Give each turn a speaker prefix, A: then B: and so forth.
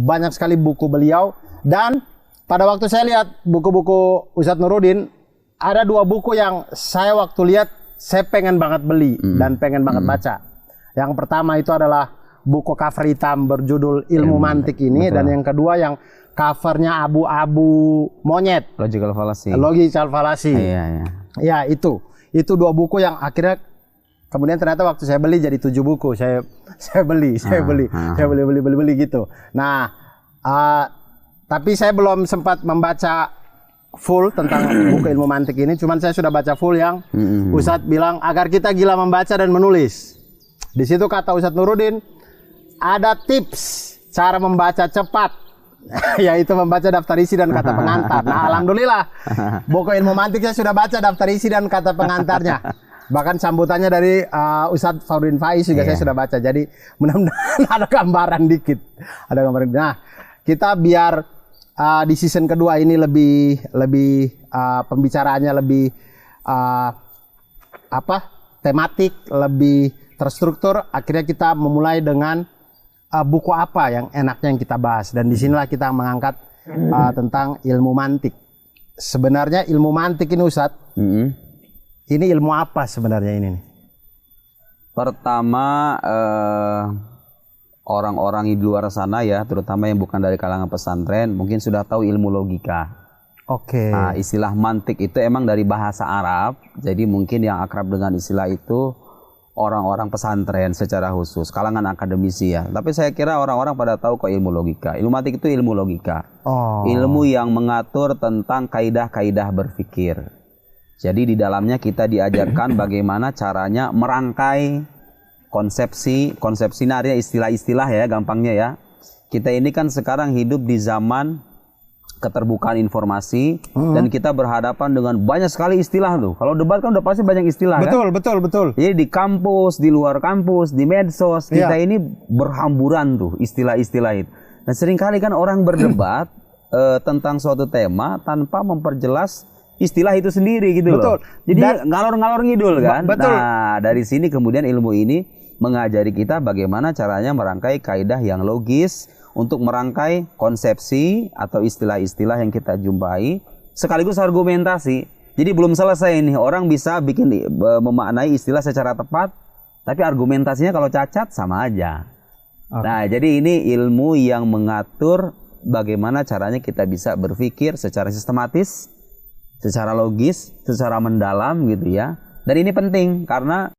A: banyak sekali buku beliau, dan pada waktu saya lihat buku-buku Ustadz Nurudin, ada 2 buku yang saya waktu lihat saya pengen banget beli dan pengen banget baca. Yang pertama itu adalah buku cover hitam berjudul Ilmu Mantik ini, dan yang kedua yang covernya abu-abu monyet,
B: Logical Fallacy.
A: Logical Fallacy.
B: Iya.
A: Ya, itu 2 buku yang akhirnya kemudian ternyata waktu saya beli jadi 7 buku. Saya beli gitu. Nah, tapi saya belum sempat membaca full tentang buku Ilmu Mantik ini. Cuman saya sudah baca full yang Ustadz bilang agar kita gila membaca dan menulis. Di situ kata Ustadz Nurudin ada tips cara membaca cepat. Yaitu membaca daftar isi dan kata pengantar. Nah, alhamdulillah buku Ilmu Mantik saya sudah baca daftar isi dan kata pengantarnya. Bahkan sambutannya dari Ustadz Fahrudin Faiz juga saya sudah baca. Jadi mudah-mudahan ada gambaran dikit. Nah, kita biar di season kedua ini lebih pembicaraannya lebih tematik, lebih terstruktur. Akhirnya kita memulai dengan buku apa yang enaknya yang kita bahas, dan disinilah kita mengangkat tentang ilmu mantik. Sebenarnya ilmu mantik ini Ustadz, ini ilmu apa sebenarnya ini?
B: Pertama, orang-orang di luar sana ya, terutama yang bukan dari kalangan pesantren, mungkin sudah tahu ilmu logika.
A: Oke.
B: Nah, istilah mantik itu emang dari bahasa Arab, jadi mungkin yang akrab dengan istilah itu orang-orang pesantren secara khusus, kalangan akademisi ya. Tapi saya kira orang-orang pada tahu kok ilmu logika. Ilmu mantik itu ilmu logika. Ilmu yang mengatur tentang kaidah-kaidah berpikir. Jadi di dalamnya kita diajarkan bagaimana caranya merangkai konsepsi artinya istilah-istilah ya, gampangnya ya. Kita ini kan sekarang hidup di zaman keterbukaan informasi dan kita berhadapan dengan banyak sekali istilah tuh. Kalau debat kan udah pasti banyak istilah.
A: Betul.
B: Jadi di kampus, di luar kampus, di medsos kita ini berhamburan tuh istilah-istilah itu. Nah, seringkali kan orang berdebat tentang suatu tema tanpa memperjelas istilah itu sendiri gitu loh. Jadi ngalor-ngalor ngidul kan. Nah, dari sini kemudian ilmu ini mengajari kita bagaimana caranya merangkai kaidah yang logis untuk merangkai konsepsi atau istilah-istilah yang kita jumpai sekaligus argumentasi. Jadi belum selesai nih, orang bisa memaknai istilah secara tepat, tapi argumentasinya kalau cacat sama aja. Nah, jadi ini ilmu yang mengatur bagaimana caranya kita bisa berpikir secara sistematis, secara logis, secara mendalam gitu ya. Dan ini penting karena